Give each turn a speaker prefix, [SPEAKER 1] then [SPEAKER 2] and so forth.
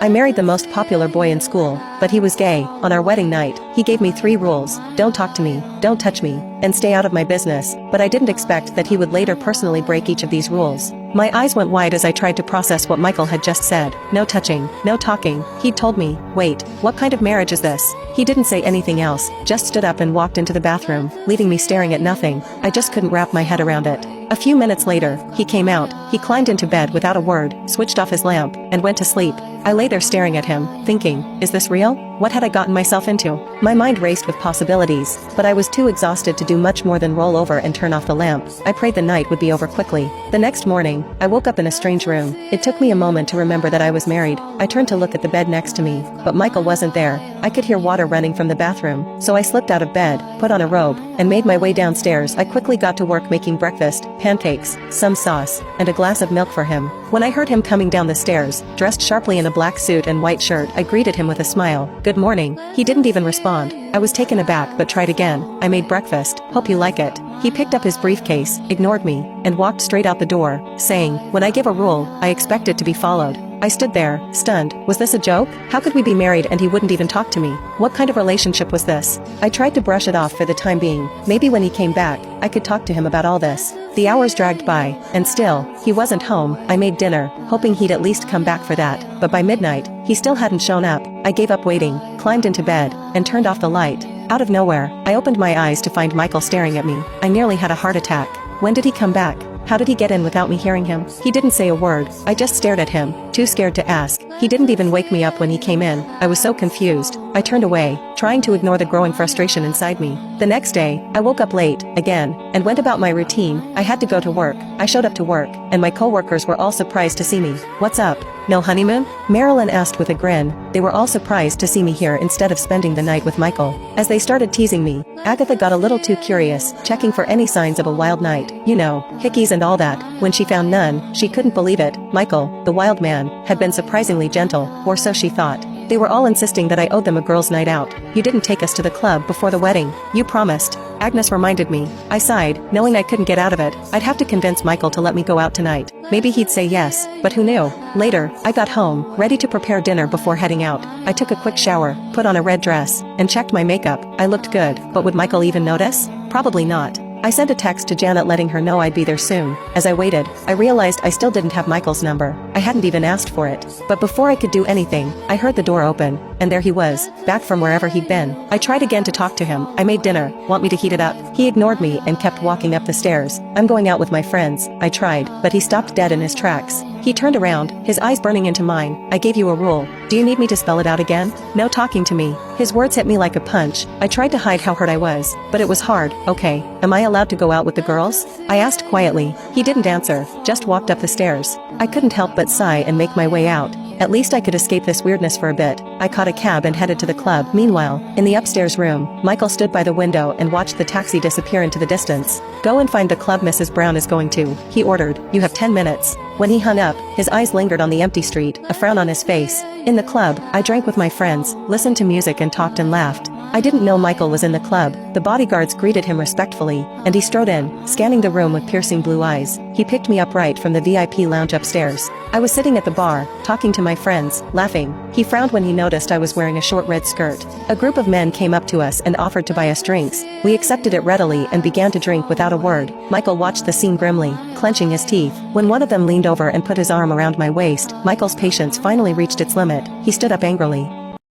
[SPEAKER 1] I married the most popular boy in school, but he was gay. On our wedding night, he gave me 3 rules: don't talk to me, don't touch me, and stay out of my business, but I didn't expect that he would later personally break each of these rules. My eyes went wide as I tried to process what Michael had just said. No touching, no talking. He'd told me. Wait, what kind of marriage is this? He didn't say anything else, just stood up and walked into the bathroom, leaving me staring at nothing. I just couldn't wrap my head around it. A few minutes later, he came out. He climbed into bed without a word, switched off his lamp, and went to sleep. I lay there staring at him, thinking, is this real? What had I gotten myself into? My mind raced with possibilities, but I was too exhausted to do much more than roll over and turn off the lamp. I prayed the night would be over quickly. The next morning, I woke up in a strange room. It took me a moment to remember that I was married. I turned to look at the bed next to me, but Michael wasn't there. I could hear water running from the bathroom, so I slipped out of bed, put on a robe, and made my way downstairs. I quickly got to work making breakfast, pancakes, some sauce, and a glass of milk for him. When I heard him coming down the stairs, dressed sharply in a black suit and white shirt, I greeted him with a smile. Good morning. He didn't even respond. I was taken aback but tried again. I made breakfast. Hope you like it. He picked up his briefcase, ignored me, and walked straight out the door, saying, when I give a rule, I expect it to be followed. I stood there, stunned. Was this a joke? How could we be married and he wouldn't even talk to me? What kind of relationship was this? I tried to brush it off for the time being. Maybe when he came back, I could talk to him about all this. The hours dragged by, and still, he wasn't home. I made dinner, hoping he'd at least come back for that, but by midnight, he still hadn't shown up. I gave up waiting, climbed into bed, and turned off the light. Out of nowhere, I opened my eyes to find Michael staring at me. I nearly had a heart attack. When did he come back? How did he get in without me hearing him? He didn't say a word. I just stared at him, too scared to ask. He didn't even wake me up when he came in. I was so confused. I turned away, trying to ignore the growing frustration inside me. The next day, I woke up late, again, and went about my routine. I had to go to work. I showed up to work, and my coworkers were all surprised to see me. What's up? No honeymoon? Marilyn asked with a grin. They were all surprised to see me here instead of spending the night with Michael. As they started teasing me, Agatha got a little too curious, checking for any signs of a wild night. You know, hickeys and all that. When she found none, she couldn't believe it. Michael, the wild man, had been surprisingly gentle, or so she thought. They were all insisting that I owed them a girls' night out. You didn't take us to the club before the wedding. You promised. Agnes reminded me. I sighed, knowing I couldn't get out of it. I'd have to convince Michael to let me go out tonight. Maybe he'd say yes, but who knew? Later, I got home, ready to prepare dinner before heading out. I took a quick shower, put on a red dress, and checked my makeup. I looked good, but would Michael even notice? Probably not. I sent a text to Janet letting her know I'd be there soon. As I waited, I realized I still didn't have Michael's number. I hadn't even asked for it. But before I could do anything, I heard the door open, and there he was, back from wherever he'd been. I tried again to talk to him. I made dinner. Want me to heat it up? He ignored me and kept walking up the stairs. I'm going out with my friends. I tried, but he stopped dead in his tracks. He turned around, his eyes burning into mine. I gave you a rule. Do you need me to spell it out again? No talking to me. His words hit me like a punch. I tried to hide how hurt I was, but it was hard. Okay, am I allowed to go out with the girls? I asked quietly. He didn't answer, just walked up the stairs. I couldn't help but sigh and make my way out. At least I could escape this weirdness for a bit. I caught a cab and headed to the club. Meanwhile, in the upstairs room, Michael stood by the window and watched the taxi disappear into the distance. Go and find the club Mrs. Brown is going to, he ordered. You have 10 minutes. When he hung up, his eyes lingered on the empty street, a frown on his face. In the club, I drank with my friends, listened to music and talked and laughed. I didn't know Michael was in the club. The bodyguards greeted him respectfully, and he strode in, scanning the room with piercing blue eyes. He picked me up right from the VIP lounge upstairs. I was sitting at the bar, talking to my friends, laughing. He frowned when he noticed I was wearing a short red skirt. A group of men came up to us and offered to buy us drinks. We accepted it readily and began to drink without a word. Michael watched the scene grimly, clenching his teeth. When one of them leaned over and put his arm around my waist, Michael's patience finally reached its limit. He stood up angrily.